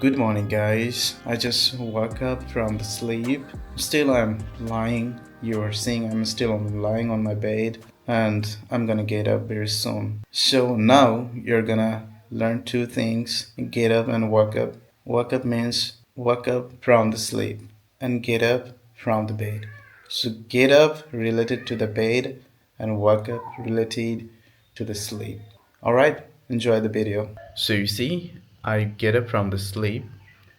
Good morning, guys. I just woke up from the sleep. Still, I'm lying. You are seeing I'm still lying on my bed, and I'm gonna get up very soon. So now you're gonna learn two things: get up and wake up. Wake up means wake up from the sleep, and get up from the bed. So get up related to the bed, and wake up related to the sleep. Alright, enjoy the video. So you see, I get up from the sleep,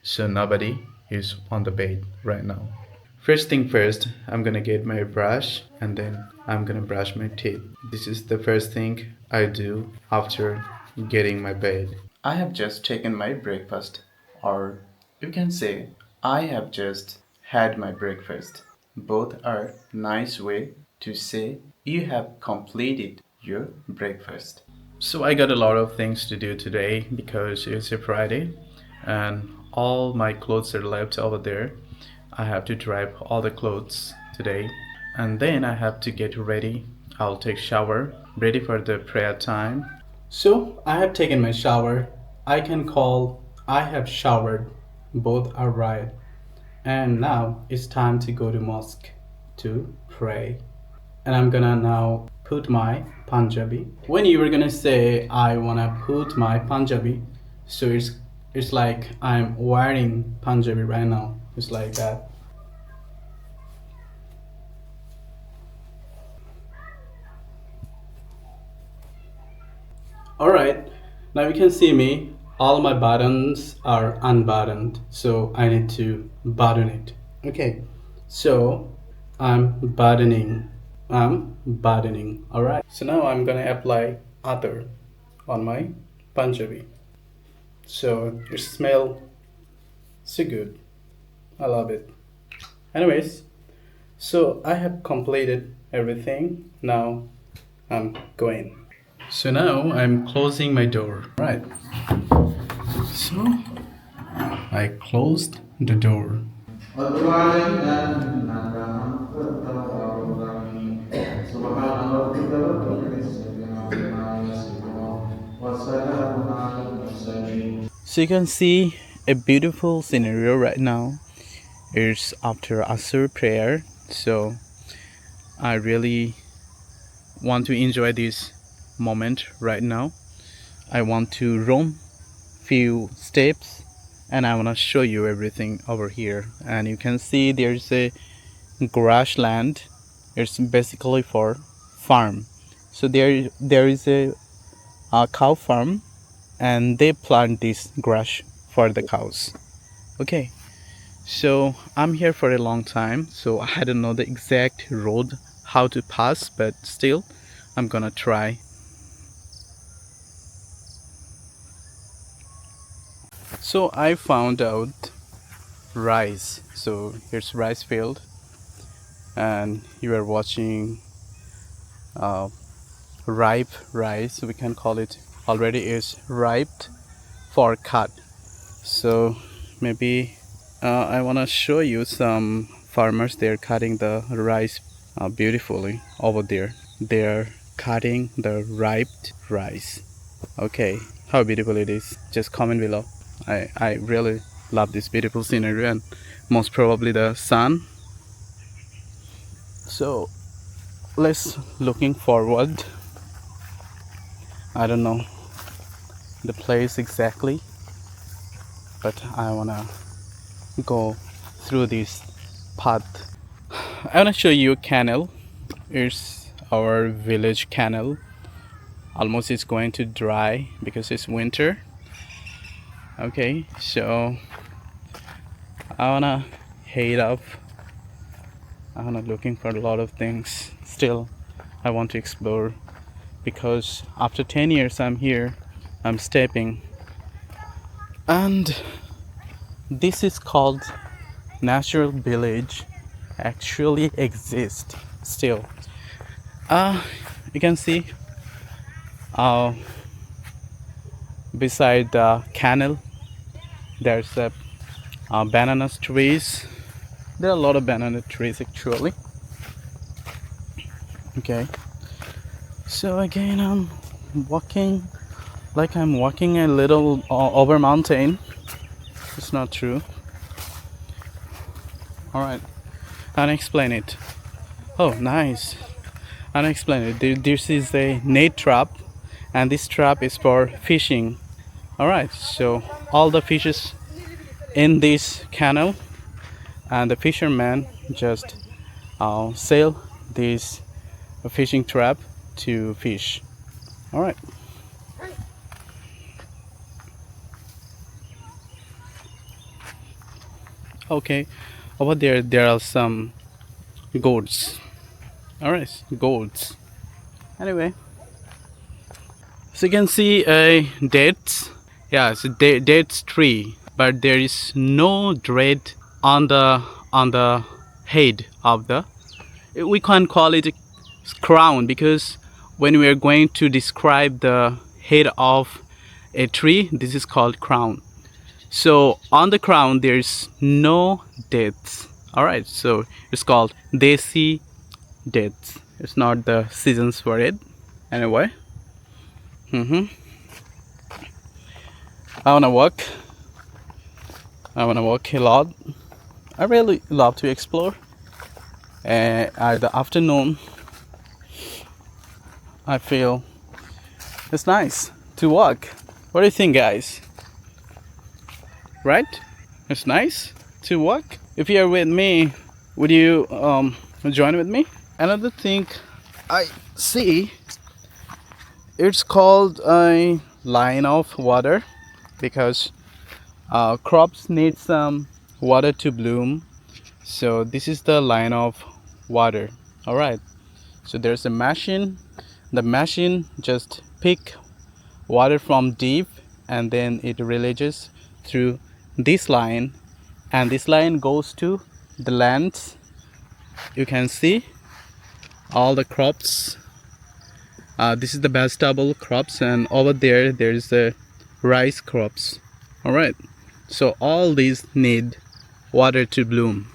so nobody is on the bed right now. First thing first, I'm gonna get my brush and then I'm gonna brush my teeth. This is the first thing I do after getting my bed. I have just taken my breakfast, or you can say, I have just had my breakfast. Both are nice way to say you have completed your breakfast. So I got a lot of things to do today because it's a Friday and all my clothes are left over there. I have to dry all the clothes today and then I have to get ready. I'll take shower, ready for the prayer time. So I have taken my shower. I can call I have showered. Both are right. And now it's time to go to mosque to pray. And I'm gonna now put my Punjabi. When you were gonna say I wanna put my Punjabi, so it's like I'm wearing Punjabi right now. It's like that. Alright, now you can see me. All my buttons are unbuttoned, so I need to button it. Okay, so I'm buttoning. Alright, so now I'm gonna apply other on my Punjabi. So it smells so good. I love it. Anyways, so I have completed everything. Now I'm going. So now I'm closing my door. Right. So I closed the door. So you can see a beautiful scenario right now. It's after Asr prayer. So I really want to enjoy this moment right now. I want to roam few steps and I want to show you everything over here. And you can see there's a grassland. It's basically for farm. So there is a cow farm and they plant this grass for the cows. Okay, so I'm here for a long time, so I don't know the exact road how to pass, but still I'm gonna try. So I found out rice. So here's rice field and you are watching ripe rice. We can call it already is ripe for cut. So maybe I want to show you some farmers. They're cutting the rice beautifully over there. They're cutting the ripe rice. Okay, how beautiful it is. Just comment below. I really love this beautiful scenery and most probably the sun. So let's looking forward. I don't know the place exactly, but I wanna go through this path. I wanna show you a canal. It's our village canal. Almost it's going to dry because it's winter. Okay, so I wanna head up. I wanna looking for a lot of things. Still, I want to explore because after 10 years I'm here. I'm stepping, and this is called natural village. Actually exist still. You can see beside the canal there's a banana trees. There are a lot of banana trees actually. Okay, so again I'm walking like I'm walking a little over mountain. It's not true. Alright, I'll explain it. Oh, nice. I'll explain it. This is a net trap, and this trap is for fishing. Alright, so all the fishes in this canal, and the fishermen just sail this fishing trap to fish. Alright. Okay, over there are some goats. Alright, goats. Anyway, so you can see a dates. Yeah, it's a dates tree, but there is no date on the head of the. We can't call it a crown, because when we are going to describe the head of a tree, this is called crown. So on the crown there's no dates. Alright, so it's called desi dates. It's not the seasons for it. Anyway, I wanna walk a lot. I really love to explore. At the afternoon I feel it's nice to walk. What do you think, guys? Right? It's nice to walk. If you are with me, would you join with me? Another thing I see, it's called a line of water, because crops need some water to bloom. So this is the line of water. All right, so there's a machine. The machine just pick water from deep, and then it releases through this line, and this line goes to the lands. You can see all the crops. This is the vegetable crops, and over there's the rice crops. All right, so all these need water to bloom.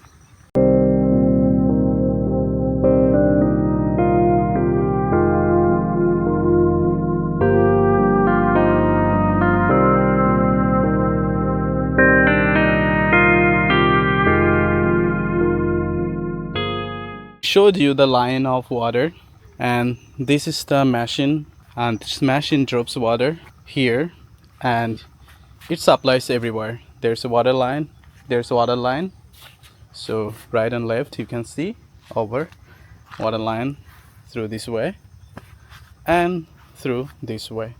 Showed you the line of water, and this is the machine, and this machine drops water here, and it supplies everywhere. There's a water line, so right and left you can see over water line through this way and through this way.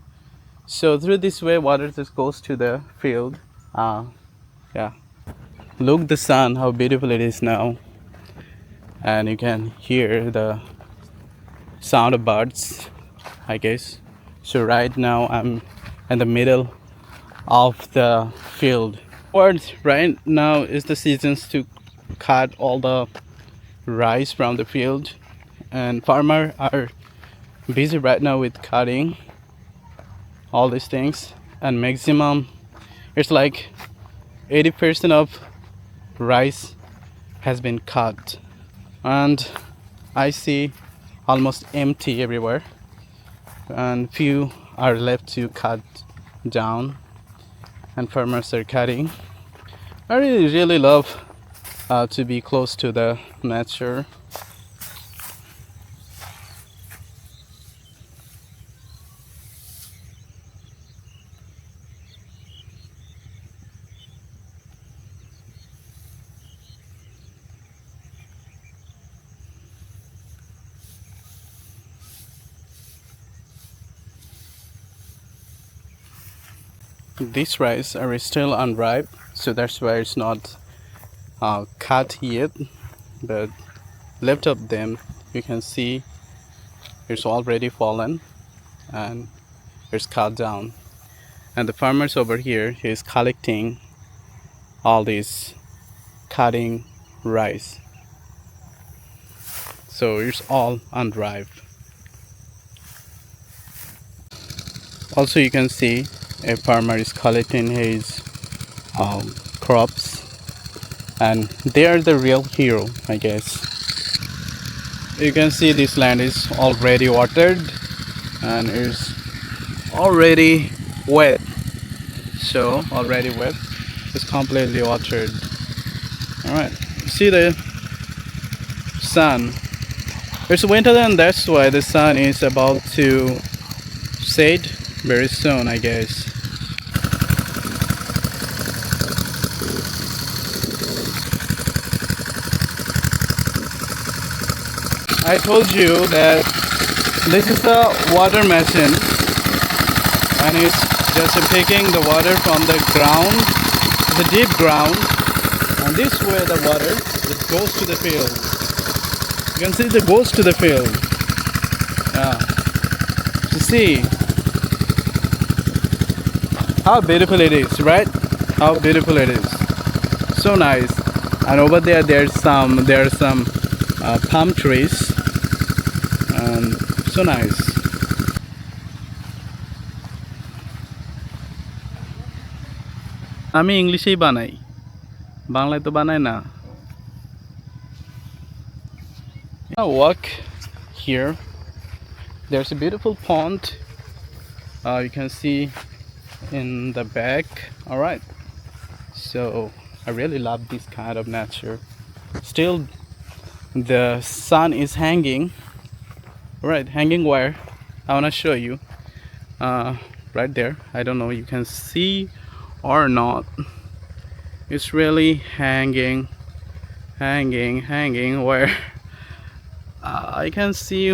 So through this way water just goes to the field. Yeah, look the sun, how beautiful it is now. And you can hear the sound of birds, I guess. So right now I'm in the middle of the field. Right now is the seasons to cut all the rice from the field, and farmers are busy right now with cutting all these things, and maximum it's like 80% of rice has been cut. And I see almost empty everywhere, and few are left to cut down, and farmers are cutting. I really love to be close to the nature. These rice are still unripe, so that's why it's not cut yet, but left of them you can see it's already fallen and it's cut down, and the farmers over here is collecting all these cutting rice, so it's all unripe. Also you can see a farmer is collecting his crops, and they are the real hero, I guess. You can see this land is already watered and is already wet. So already wet. It's completely watered. Alright, see the sun. It's winter and that's why the sun is about to set very soon, I guess. I told you that this is a water machine and it's just picking the water from the ground, the deep ground, and this way the water it goes to the field. You can see it goes to the field. Yeah. You see how beautiful it is, right? How beautiful it is. So nice. And over there there's some palm trees. And so nice. আমি ইংলিশেই বানাই, বাংলায় তো বানাই না। Walk here. There's a beautiful pond. You can see in the back. All right. So I really love this kind of nature. Still, the sun is hanging. All right, hanging where? I wanna show you. Right there. I don't know. You can see or not. It's really hanging where I can see.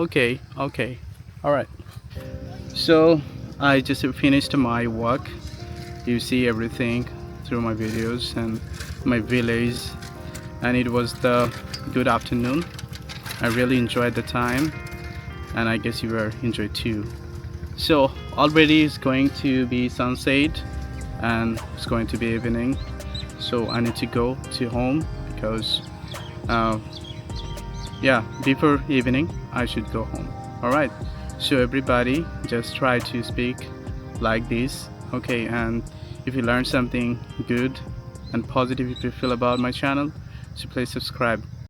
Okay, all right. So I just finished my walk. You see everything through my videos and my village, and it was the good afternoon. I really enjoyed the time, and I guess you were enjoyed too. So already it's going to be sunset and it's going to be evening, so I need to go to home because yeah, before evening I should go home. All right, so everybody just try to speak like this, okay? And if you learn something good and positive if you feel about my channel, so please subscribe.